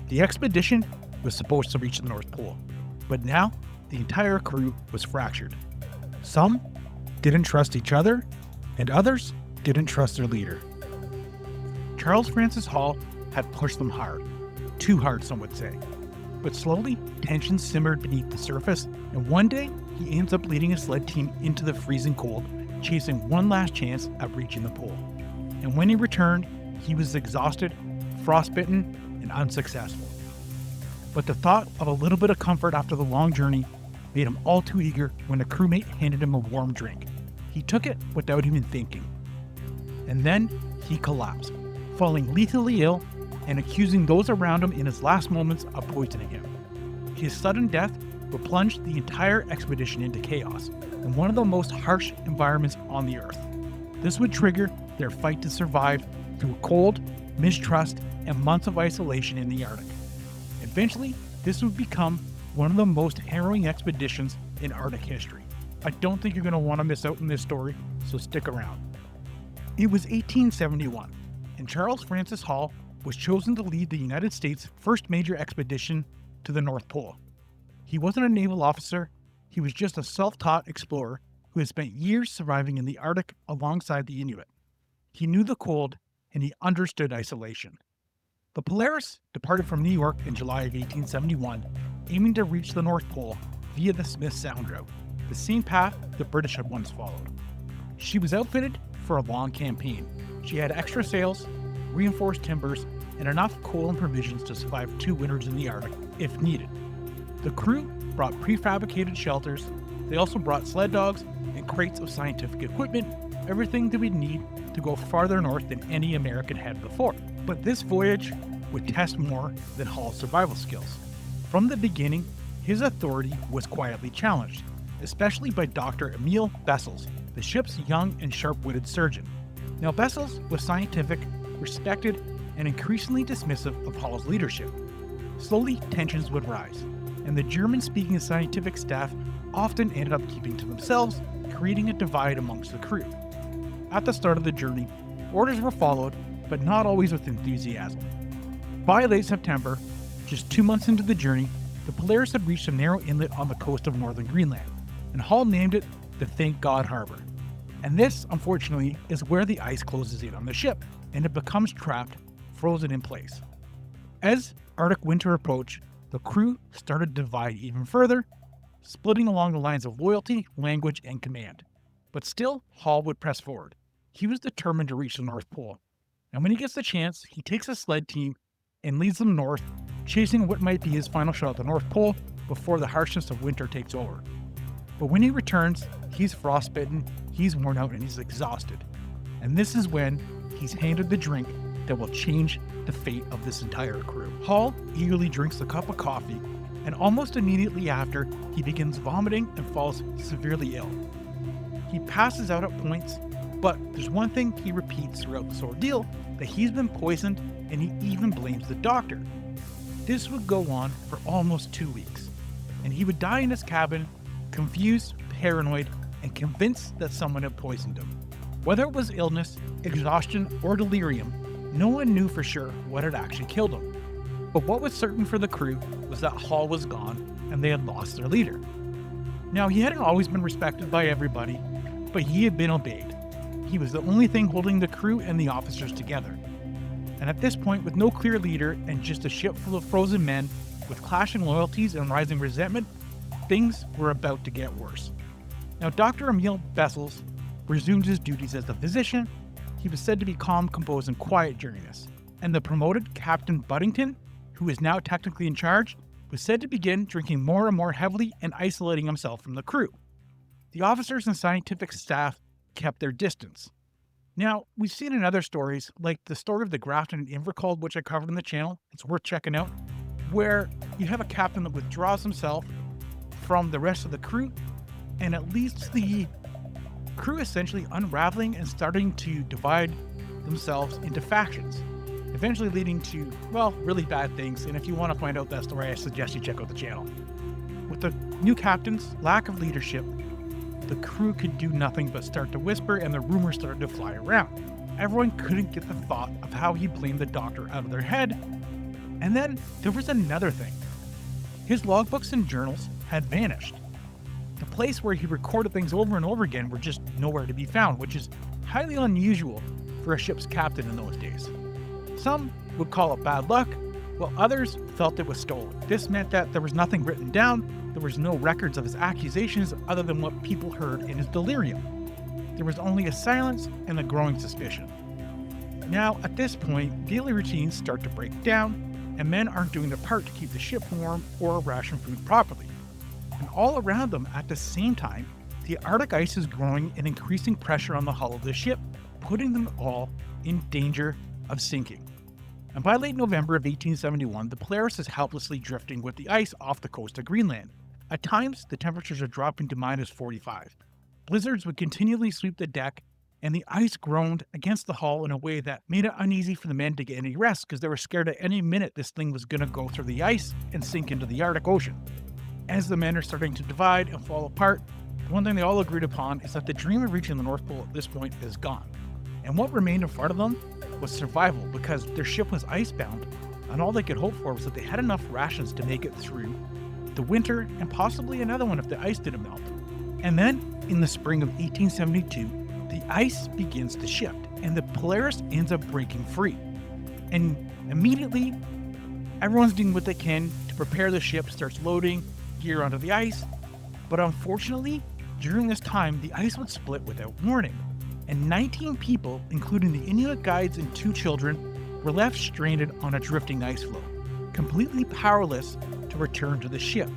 The expedition was supposed to reach the North Pole, but now the entire crew was fractured. Some didn't trust each other, and others didn't trust their leader. Charles Francis Hall had pushed them hard, too hard some would say. But slowly, tensions simmered beneath the surface, and one day, he ends up leading a sled team into the freezing cold, chasing one last chance at reaching the pole. And when he returned, he was exhausted, frostbitten, and unsuccessful. But the thought of a little bit of comfort after the long journey made him all too eager when a crewmate handed him a warm drink. He took it without even thinking. And then he collapsed, falling lethally ill and accusing those around him in his last moments of poisoning him. His sudden death would plunge the entire expedition into chaos in one of the most harsh environments on the Earth. This would trigger their fight to survive through cold, mistrust, and months of isolation in the Arctic. Eventually, this would become one of the most harrowing expeditions in Arctic history. I don't think you're going to want to miss out on this story, so stick around. It was 1871, and Charles Francis Hall was chosen to lead the United States' first major expedition to the North Pole. He wasn't a naval officer, he was just a self-taught explorer who had spent years surviving in the Arctic alongside the Inuit. He knew the cold, and he understood isolation. The Polaris departed from New York in July of 1871, aiming to reach the North Pole via the Smith Sound route, the same path the British had once followed. She was outfitted for a long campaign. She had extra sails, reinforced timbers, and enough coal and provisions to survive 2 winters in the Arctic, if needed. The crew brought prefabricated shelters. They also brought sled dogs and crates of scientific equipment, everything that we'd need to go farther north than any American had before. But this voyage would test more than Hall's survival skills. From the beginning, his authority was quietly challenged, especially by Dr. Emil Bessels, the ship's young and sharp-witted surgeon. Now, Bessels was scientific, respected, and increasingly dismissive of Hall's leadership. Slowly, tensions would rise, and the German-speaking scientific staff often ended up keeping to themselves, creating a divide amongst the crew. At the start of the journey, orders were followed, but not always with enthusiasm. By late September, just 2 months into the journey, the Polaris had reached a narrow inlet on the coast of northern Greenland, and Hall named it the Thank God Harbor. And this, unfortunately, is where the ice closes in on the ship, and it becomes trapped, frozen in place. As Arctic winter approached, the crew started to divide even further, splitting along the lines of loyalty, language, and command. But still, Hall would press forward. He was determined to reach the North Pole, and when he gets the chance, he takes a sled team and leads them north, chasing what might be his final shot at the North Pole before the harshness of winter takes over. But when he returns, he's frostbitten, he's worn out, and he's exhausted. And this is when he's handed the drink that will change the fate of this entire crew. Hall eagerly drinks the cup of coffee, and almost immediately after, he begins vomiting and falls severely ill. He passes out at points, but there's one thing he repeats throughout this ordeal, that he's been poisoned, and he even blames the doctor. This would go on for almost 2 weeks, and he would die in his cabin, confused, paranoid, and convinced that someone had poisoned him. Whether it was illness, exhaustion, or delirium, no one knew for sure what had actually killed him. But what was certain for the crew was that Hall was gone, and they had lost their leader. Now, he hadn't always been respected by everybody, but he had been obeyed. He was the only thing holding the crew and the officers together. And at this point, with no clear leader and just a ship full of frozen men, with clashing loyalties and rising resentment, things were about to get worse. Now, Dr. Emil Bessels resumed his duties as the physician. He was said to be calm, composed, and quiet during this. And the promoted Captain Buddington, who is now technically in charge, was said to begin drinking more and more heavily and isolating himself from the crew. The officers and scientific staff kept their distance. Now, we've seen in other stories, like the story of the Grafton and Invercold, which I covered on the channel, it's worth checking out, where you have a captain that withdraws himself from the rest of the crew, and it leads to the crew essentially unraveling and starting to divide themselves into factions, eventually leading to, well, really bad things. And if you want to find out that story, I suggest you check out the channel. With the new captain's lack of leadership, the crew could do nothing but start to whisper, and the rumors started to fly around. Everyone couldn't get the thought of how he blamed the doctor out of their head, And then there was another thing. His logbooks and journals had vanished. The place where he recorded things over and over again were just nowhere to be found, which is highly unusual for a ship's captain in those days. Some would call it bad luck, while others felt it was stolen. This meant that there was nothing written down, there was no records of his accusations other than what people heard in his delirium. There was only a silence and a growing suspicion. Now, at this point, daily routines start to break down, and men aren't doing their part to keep the ship warm or ration food properly. And all around them at the same time, the Arctic ice is growing and increasing pressure on the hull of the ship, putting them all in danger of sinking. And by late November of 1871, the Polaris is helplessly drifting with the ice off the coast of Greenland. At times, the temperatures are dropping to minus 45. Blizzards would continually sweep the deck, and the ice groaned against the hull in a way that made it uneasy for the men to get any rest because they were scared at any minute this thing was going to go through the ice and sink into the Arctic Ocean. As the men are starting to divide and fall apart, the one thing they all agreed upon is that the dream of reaching the North Pole at this point is gone. And what remained in front of them was survival, because their ship was icebound, and all they could hope for was that they had enough rations to make it through the winter and possibly another one if the ice didn't melt. And then, in the spring of 1872, the ice begins to shift, and the Polaris ends up breaking free. And immediately, everyone's doing what they can to prepare the ship, starts loading gear onto the ice. But unfortunately, during this time, the ice would split without warning, and 19 people, including the Inuit guides and 2 children, were left stranded on a drifting ice floe, completely powerless to return to the ship.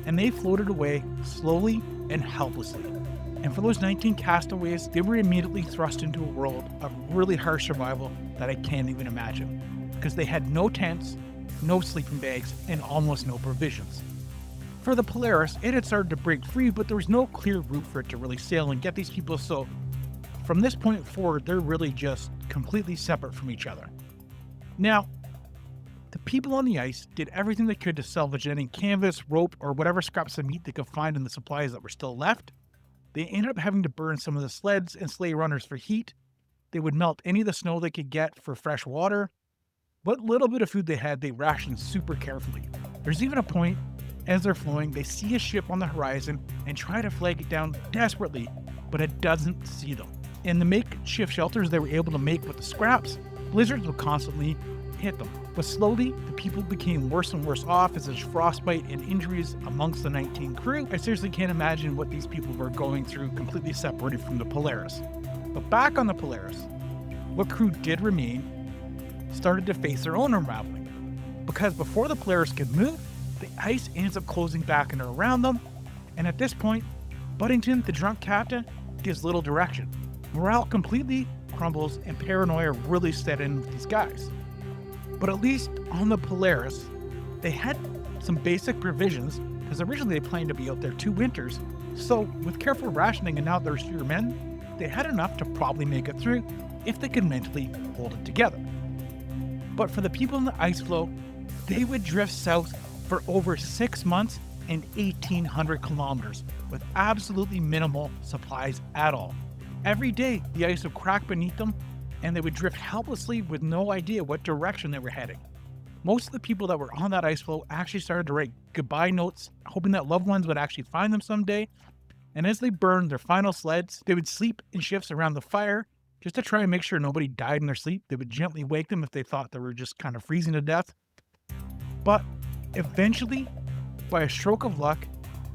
And they floated away slowly and helplessly. And for those 19 castaways, they were immediately thrust into a world of really harsh survival that I can't even imagine, because they had no tents, no sleeping bags, and almost no provisions. For the Polaris, it had started to break free, but there was no clear route for it to really sail and get these people, so from this point forward, they're really just completely separate from each other. Now, the people on the ice did everything they could to salvage any canvas, rope, or whatever scraps of meat they could find in the supplies that were still left. They ended up having to burn some of the sleds and sleigh runners for heat. They would melt any of the snow they could get for fresh water. What little bit of food they had, they rationed super carefully. There's even a point, as they're flowing, they see a ship on the horizon and try to flag it down desperately, but it doesn't see them. In the makeshift shelters they were able to make with the scraps, blizzards would constantly hit them. But slowly, the people became worse and worse off as there's frostbite and injuries amongst the 19 crew. I seriously can't imagine what these people were going through, completely separated from the Polaris. But back on the Polaris, what crew did remain started to face their own unraveling. Because before the Polaris could move, the ice ends up closing back in around them, and at this point, Buddington, the drunk captain, gives little direction. Morale completely crumbles, and paranoia really set in with these guys. But at least on the Polaris, they had some basic provisions, because originally they planned to be out there 2 winters. So with careful rationing and now there's fewer men, they had enough to probably make it through if they could mentally hold it together. But for the people in the ice floe, they would drift south for over 6 months and 1,800 kilometers with absolutely minimal supplies at all. Every day, the ice would crack beneath them, and they would drift helplessly with no idea what direction they were heading. Most of the people that were on that ice floe actually started to write goodbye notes, hoping that loved ones would actually find them someday. And as they burned their final sleds, they would sleep in shifts around the fire just to try and make sure nobody died in their sleep. They would gently wake them if they thought they were just kind of freezing to death. But eventually, by a stroke of luck,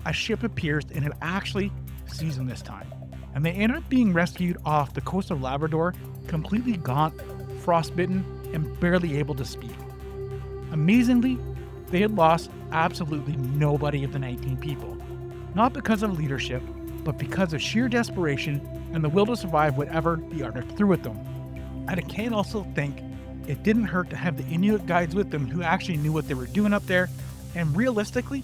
a ship appears and it actually sees them this time. And they end up being rescued off the coast of Labrador, completely gaunt, frostbitten, and barely able to speak. Amazingly, they had lost absolutely nobody of the 19 people. Not because of leadership, but because of sheer desperation and the will to survive whatever the Arctic threw at them. And I can also think it didn't hurt to have the Inuit guides with them who actually knew what they were doing up there, and realistically,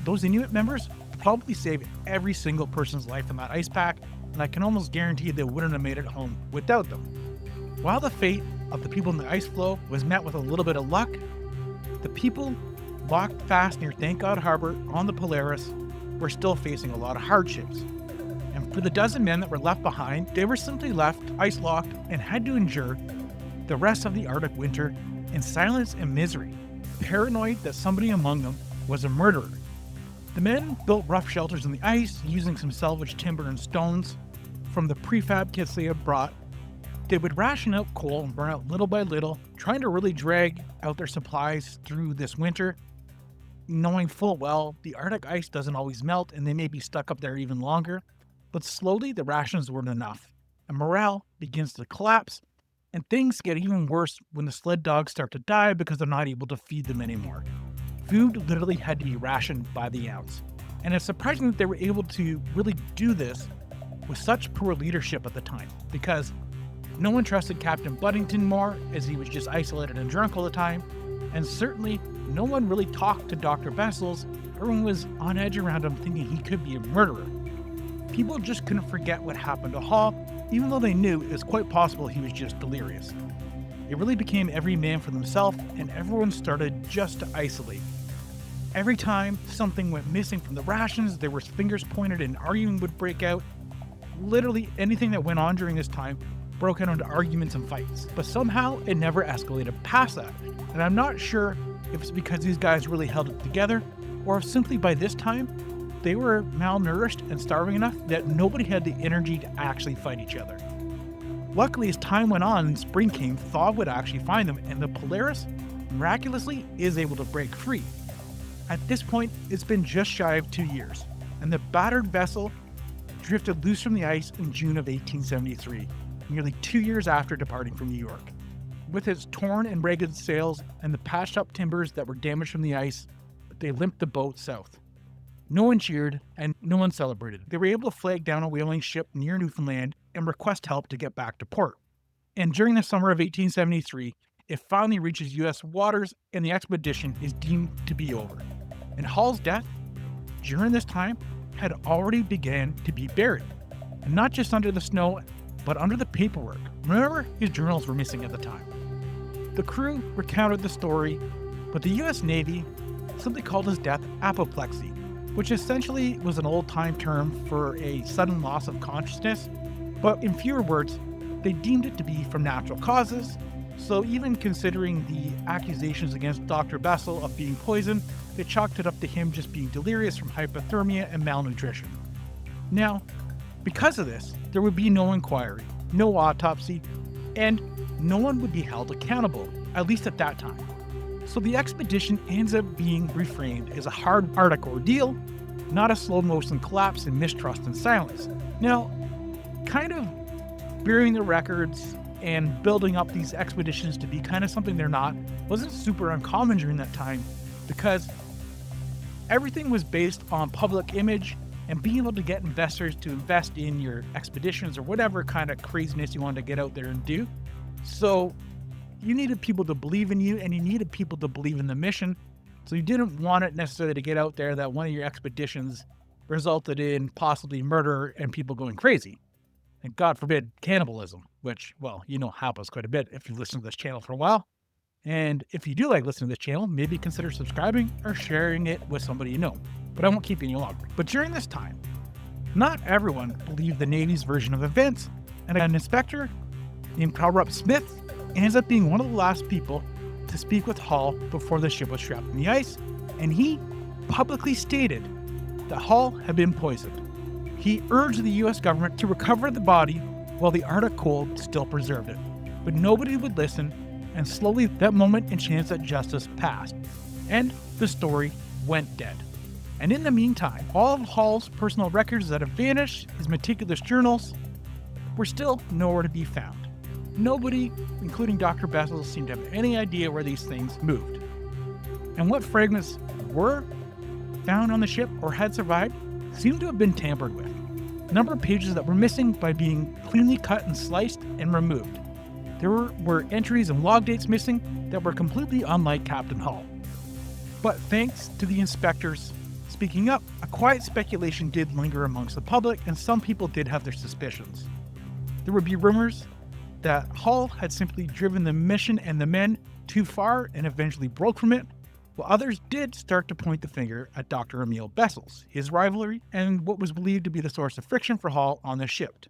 those Inuit members probably saved every single person's life in that ice pack, and I can almost guarantee they wouldn't have made it home without them. While the fate of the people in the ice floe was met with a little bit of luck, the people locked fast near Thank God Harbor on the Polaris were still facing a lot of hardships. And for the dozen men that were left behind, they were simply left ice-locked and had to endure the rest of the Arctic winter in silence and misery, paranoid that somebody among them was a murderer. The men built rough shelters in the ice using some salvaged timber and stones from the prefab kits they had brought. They would ration out coal and burn out little by little, trying to really drag out their supplies through this winter, knowing full well the Arctic ice doesn't always melt and they may be stuck up there even longer. But slowly the rations weren't enough, and morale begins to collapse, and things get even worse when the sled dogs start to die because they're not able to feed them anymore. Food literally had to be rationed by the ounce. And it's surprising that they were able to really do this with such poor leadership at the time, because no one trusted Captain Buddington more, as he was just isolated and drunk all the time, and certainly no one really talked to Dr. Bessels. Everyone was on edge around him, thinking he could be a murderer. People just couldn't forget what happened to Hall, even though they knew it was quite possible he was just delirious. It really became every man for themselves, and everyone started just to isolate. Every time something went missing from the rations, there were fingers pointed and arguing would break out. Literally anything that went on during this time broke out into arguments and fights. But somehow it never escalated past that. And I'm not sure if it's because these guys really held it together, or if simply by this time they were malnourished and starving enough that nobody had the energy to actually fight each other. Luckily, as time went on and spring came, thaw would actually find them, and the Polaris miraculously is able to break free. At this point, it's been just shy of 2 years, and the battered vessel drifted loose from the ice in June of 1873, nearly 2 years after departing from New York. With its torn and ragged sails and the patched up timbers that were damaged from the ice, they limped the boat south. No one cheered and no one celebrated. They were able to flag down a whaling ship near Newfoundland and request help to get back to port. And during the summer of 1873, it finally reaches U.S. waters and the expedition is deemed to be over. And Hall's death, during this time, had already began to be buried. And not just under the snow, but under the paperwork. Remember, his journals were missing at the time. The crew recounted the story, but the U.S. Navy simply called his death apoplexy, which essentially was an old-time term for a sudden loss of consciousness, but in fewer words, they deemed it to be from natural causes. So even considering the accusations against Dr. Bessel of being poisoned, they chalked it up to him just being delirious from hypothermia and malnutrition. Now, because of this, there would be no inquiry, no autopsy, and no one would be held accountable, at least at that time. So the expedition ends up being reframed as a hard Arctic ordeal, not a slow-motion collapse in mistrust and silence. Now, kind of burying the records and building up these expeditions to be kind of something they're not wasn't super uncommon during that time, because everything was based on public image and being able to get investors to invest in your expeditions or whatever kind of craziness you wanted to get out there and do. So you needed people to believe in you, and you needed people to believe in the mission. So you didn't want it necessarily to get out there that one of your expeditions resulted in possibly murder and people going crazy. And God forbid, cannibalism, which, well, happens quite a bit if you've listened to this channel for a while. And if you do like listening to this channel, maybe consider subscribing or sharing it with somebody you know. But I won't keep you any longer. But during this time, not everyone believed the Navy's version of events, and an inspector named Carl Smith ends up being one of the last people to speak with Hall before the ship was trapped in the ice, and he publicly stated that Hall had been poisoned. He urged the U.S. government to recover the body while the Arctic cold still preserved it. But nobody would listen, and slowly that moment and chance at justice passed, and the story went dead. And in the meantime, all of Hall's personal records that have vanished, his meticulous journals, were still nowhere to be found. Nobody, including Dr. Bessel, seemed to have any idea where these things moved. And what fragments were found on the ship or had survived seemed to have been tampered with. A number of pages that were missing by being cleanly cut and sliced and removed. There were entries and log dates missing that were completely unlike Captain Hall. But thanks to the inspectors speaking up, a quiet speculation did linger amongst the public, and some people did have their suspicions. There would be rumors that Hall had simply driven the mission and the men too far and eventually broke from it, while others did start to point the finger at Dr. Emil Bessels, his rivalry, and what was believed to be the source of friction for Hall on the ship.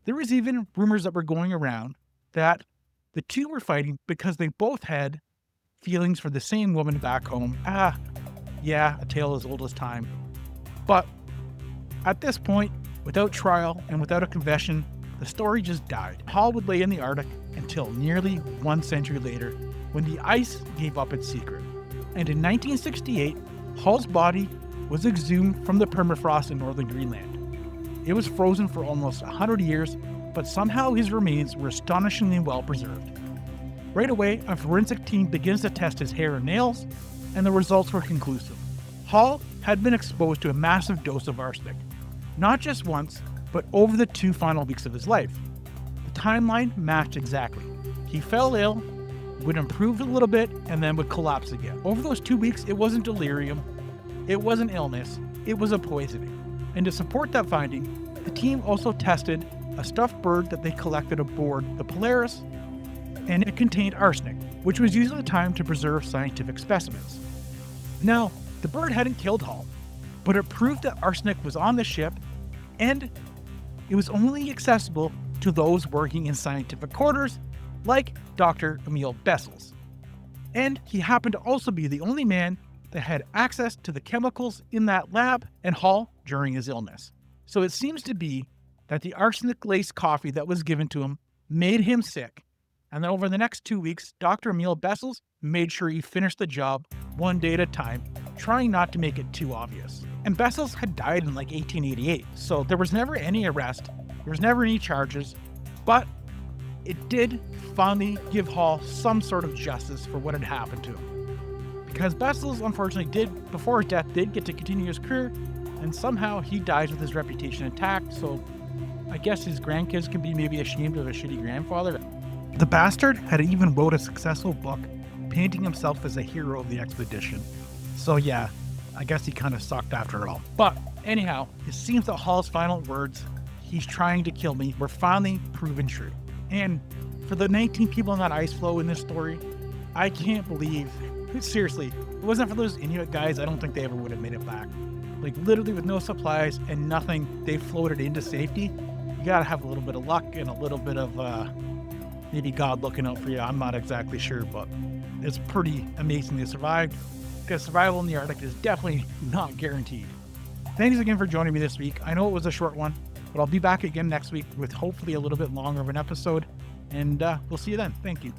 There was even rumors that were going around that the two were fighting because they both had feelings for the same woman back home. Yeah, a tale as old as time. But at this point, without trial and without a confession, the story just died. Hall would lay in the Arctic until nearly 1 century later, when the ice gave up its secret. And in 1968, Hall's body was exhumed from the permafrost in northern Greenland. It was frozen for almost 100 years, but somehow his remains were astonishingly well preserved. Right away, a forensic team begins to test his hair and nails, and the results were conclusive. Hall had been exposed to a massive dose of arsenic, not just once, but over the 2 final weeks of his life. The timeline matched exactly. He fell ill, would improve a little bit, and then would collapse again. Over those 2 weeks, it wasn't delirium, it wasn't illness, it was a poisoning. And to support that finding, the team also tested a stuffed bird that they collected aboard the Polaris, and it contained arsenic, which was used at the time to preserve scientific specimens. Now, the bird hadn't killed Hall, but it proved that arsenic was on the ship, and it was only accessible to those working in scientific quarters, like Dr. Emil Bessels. And he happened to also be the only man that had access to the chemicals in that lab and Hall during his illness. So it seems to be that the arsenic-laced coffee that was given to him made him sick. And then over the next 2 weeks, Dr. Emil Bessels made sure he finished the job one day at a time, trying not to make it too obvious. And Bessels had died in like 1888, so there was never any arrest, there was never any charges, but it did finally give Hall some sort of justice for what had happened to him. Because Bessels, unfortunately, before his death, did get to continue his career, and somehow he dies with his reputation intact, so I guess his grandkids can be maybe ashamed of a shitty grandfather. The bastard had even wrote a successful book painting himself as a hero of the expedition. So yeah, I guess he kind of sucked after it all. But anyhow, it seems that Hall's final words, "He's trying to kill me," were finally proven true. And for the 19 people in that ice floe in this story, I can't believe, seriously, if it wasn't for those Inuit guys, I don't think they ever would have made it back. Like literally with no supplies and nothing, they floated into safety. You gotta have a little bit of luck and a little bit of maybe God looking out for you. I'm not exactly sure, but it's pretty amazing they survived, because survival in the Arctic is definitely not guaranteed. Thanks again for joining me this week. I know it was a short one, but I'll be back again next week with hopefully a little bit longer of an episode, and we'll see you then. Thank you.